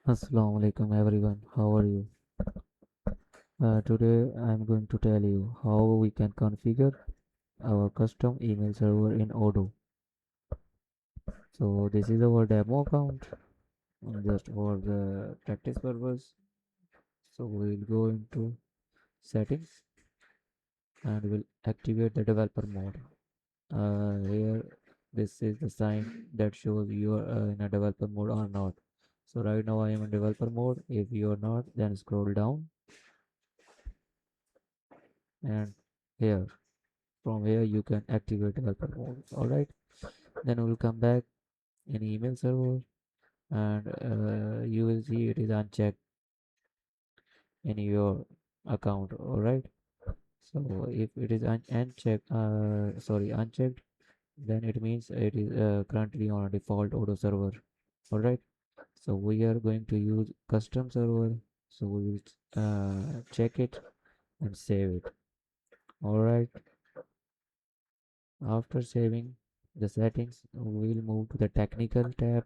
Assalamu alaikum everyone. How are you? Today I'm going to tell you how we can configure our custom email server in Odoo. So this is our demo account just for the practice purpose. So we'll go into settings and we'll activate the developer mode. Here this is the sign that shows you are in a developer mode or not. So right now I am in developer mode. If you are not, then scroll down and here from here you can activate developer mode. All right, then we'll come back in email server and you will see it is unchecked in your account. All right, so if it is unchecked, then it means it is currently on a default Odoo server. All right, so we are going to use custom server, so we will check it and save it. All right, after saving the settings we will move to the technical tab,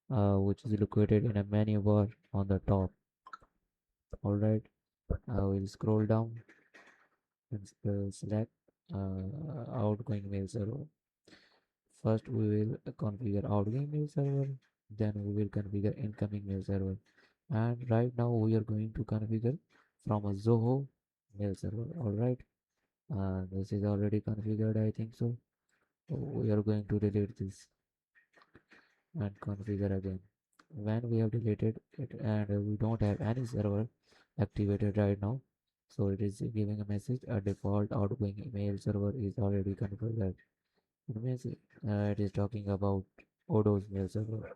which is located in a menu bar on the top. All right, I will scroll down and select outgoing mail server. First, we will configure outgoing mail server. Then we will configure incoming mail server. And right now we are going to configure from a Zoho mail server. All right, this is already configured, I think so. We are going to delete this and configure again. When we have deleted it and we don't have any server activated right now, so it is giving a message a default outgoing email server is already configured. It means it is talking about Odoo's mail server.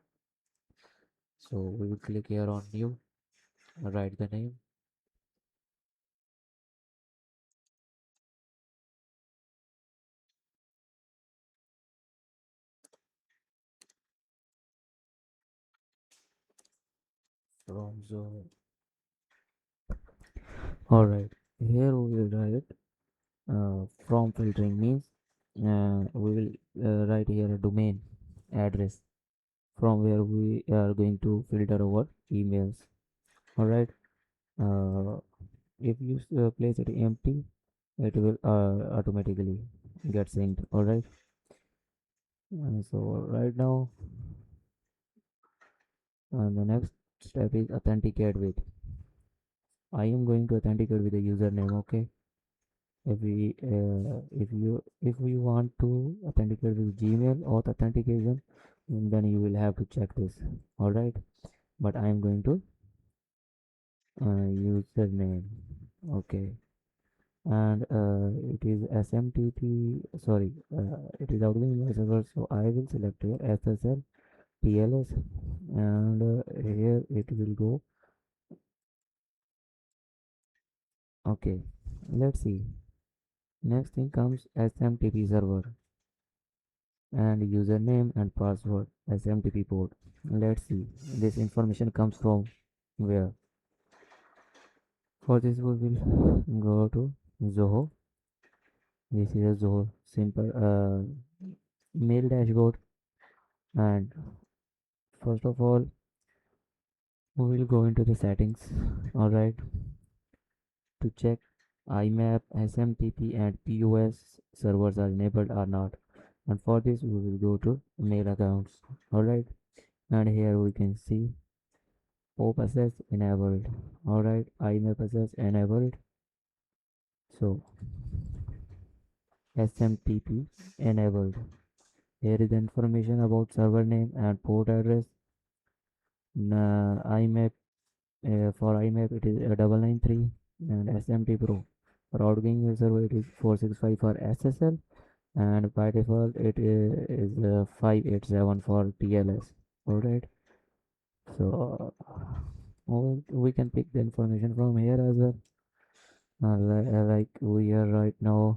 So we will click here on new, write the name, from Zoho. Alright, here we will write from filtering means we will write here a domain address from where we are going to filter our emails. All right, uh, if you place it empty, it will automatically get synced. All right, so right now the next step is authenticate with. I am going to authenticate with a username. Okay, if we want to authenticate with Gmail or authentication, then you will have to check this. All right, but I am going to username. Okay, and it is SMTP. Sorry, it is outgoing mail server. So I will select here SSL TLS, and here it will go. Okay, let's see. Next thing comes SMTP server and username and password SMTP port. Let's see. This information comes from where? For this we will go to Zoho. This is a Zoho simple mail dashboard, and first of all we will go into the settings. All right, to check IMAP, SMTP and POS servers are enabled or not. And for this we will go to mail accounts. All right, and here we can see POP access enabled. All right, IMAP access enabled. So SMTP enabled. Here is the information about server name and port address. IMAP, for IMAP it is 993, and SMT Pro for outgoing mail server it is 465 for SSL, and by default it is 587 for TLS. Alright, so we can pick the information from here as well. Like we are right now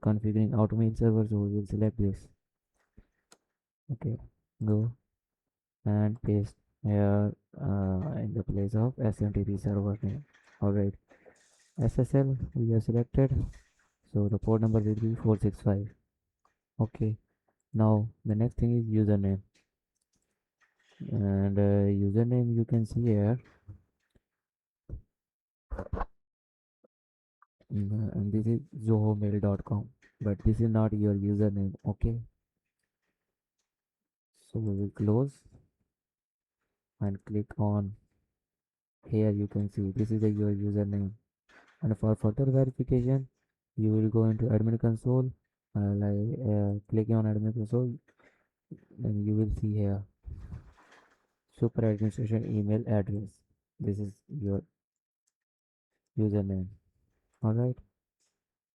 configuring automate server, so we will select this. Okay, go and paste here in the place of SMTP server name. Alright, SSL we have selected, so the port number will be 465. Okay, now the next thing is username. And username you can see here. And this is zohomail.com, but this is not your username. Okay, so we will close and click on here. You can see this is your username, and for further verification you will go into admin console, clicking on admin console, then you will see here super administration email address. This is your username. All right,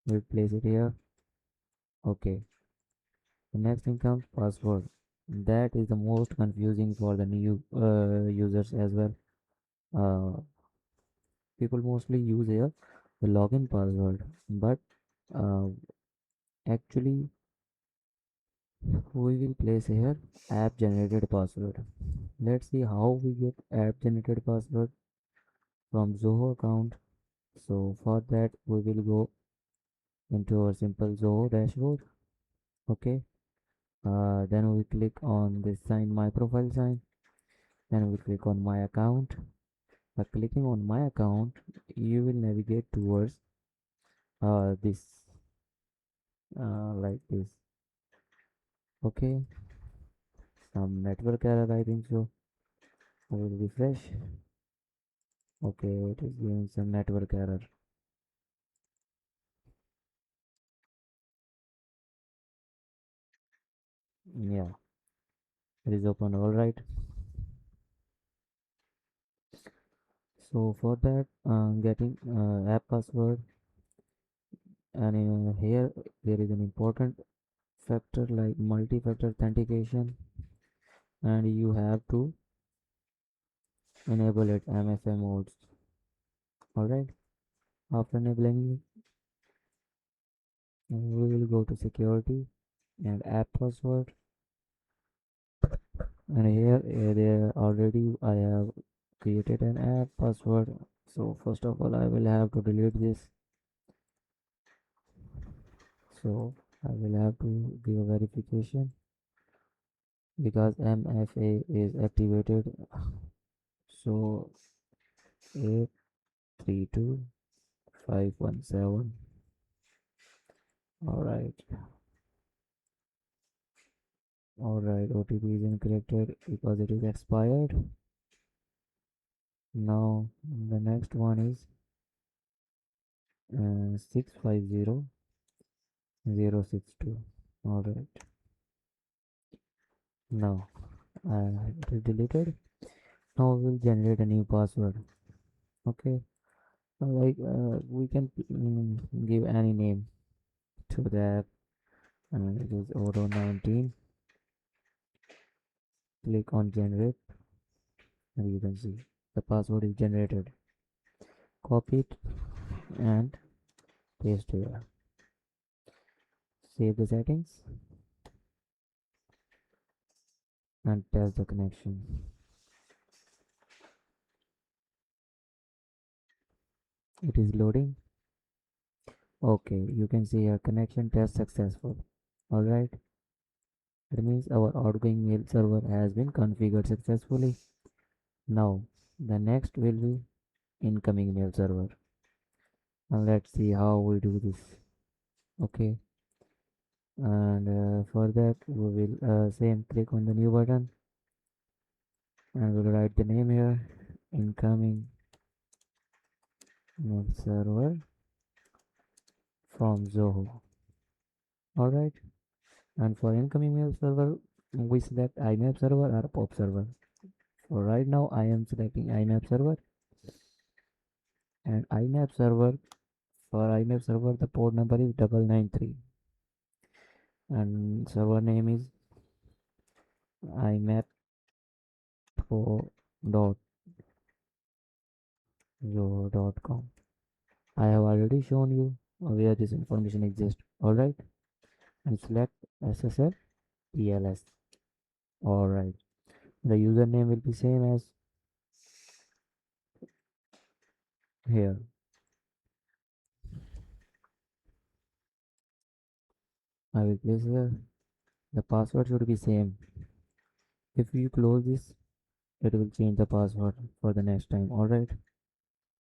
we'll place it here. Okay, the next thing comes password. That is the most confusing for the new users as well. People mostly use here the login password, but uh, actually we will place here app generated password. Let's see how we get app generated password from Zoho account. So for that we will go into our simple Zoho dashboard. Okay, then we click on this sign my profile sign, then we click on my account. By clicking on my account you will navigate towards this like this. Okay, some network error I think so. I will refresh. Okay, it is giving some network error. Yeah, it is open. All right. So for that, getting app password, and here there is an important factor like multi-factor authentication, and you have to enable it MFA modes. All right. After enabling, we will go to security and app password, and here there already I have created an app password. So first of all I will have to delete this. So I will have to give a verification because MFA is activated. So 832517. All right. All right, OTP is incorrect because it is expired. Now the next one is 650062. All right. Now it is deleted. Now we'll generate a new password. Okay, we can give any name to that, and it is Odoo 19. Click on generate, and you can see the password is generated. Copy it and paste here. Save the settings and test the connection. It is loading. Okay, you can see your connection test successful. Alright, that means our outgoing mail server has been configured successfully. Now the next will be incoming mail server, and let's see how we do this. Okay, and for that we will same click on the new button, and we'll write the name here, incoming mail server from Zoho. Alright, and for incoming mail server we select IMAP server or POP server. So right now I am selecting IMAP server, and IMAP server, for IMAP server the port number is 993 and server name is imap4.zoho.com. I have already shown you where this information exists. Alright, and select SSL TLS. Alright, the username will be same as here. I will place here. The password should be same. If you close this, it will change the password for the next time. All right.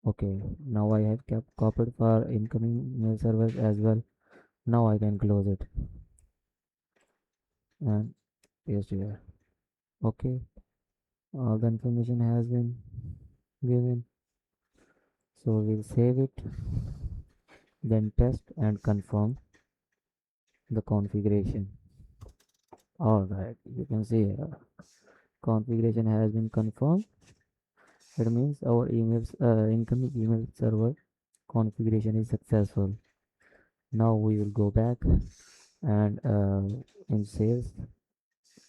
Okay, now I have kept copied for incoming mail servers as well. Now I can close it and paste here. Okay, all the information has been given. So we'll save it, then test and confirm the configuration. All right, you can see here, configuration has been confirmed. It means our incoming email server configuration is successful. Now we will go back and in sales.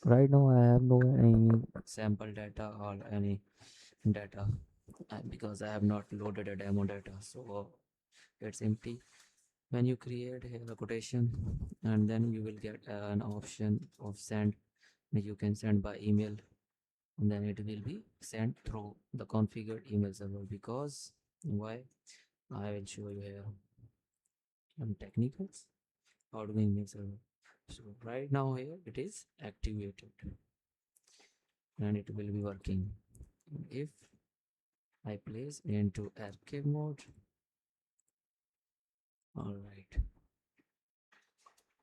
Right now I have no any sample data or any data because I have not loaded a demo data, so it's empty. When you create a quotation, and then you will get an option of send. You can send by email, and then it will be sent through the configured email server. Because why? I will show you here some technicals outgoing email server. So right now here it is activated and it will be working. If I place into archive mode, all right,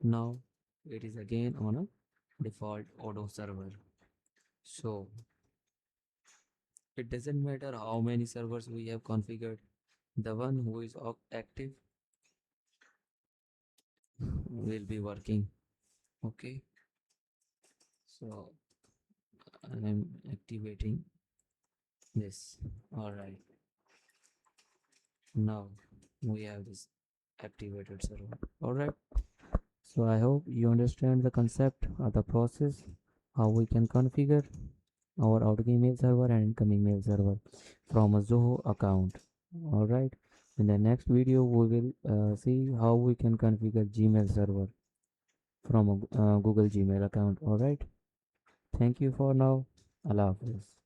now it is again on a default Odoo server. So it doesn't matter how many servers we have configured, the one who is active will be working. Okay, so I am activating this. All right, now we have this activated server. All right, so I hope you understand the concept of the process, how we can configure our outgoing mail server and incoming mail server from a Zoho account. All right, in the next video we will see how we can configure Gmail server from a Google Gmail account. All right, thank you for now. Allah Hafiz.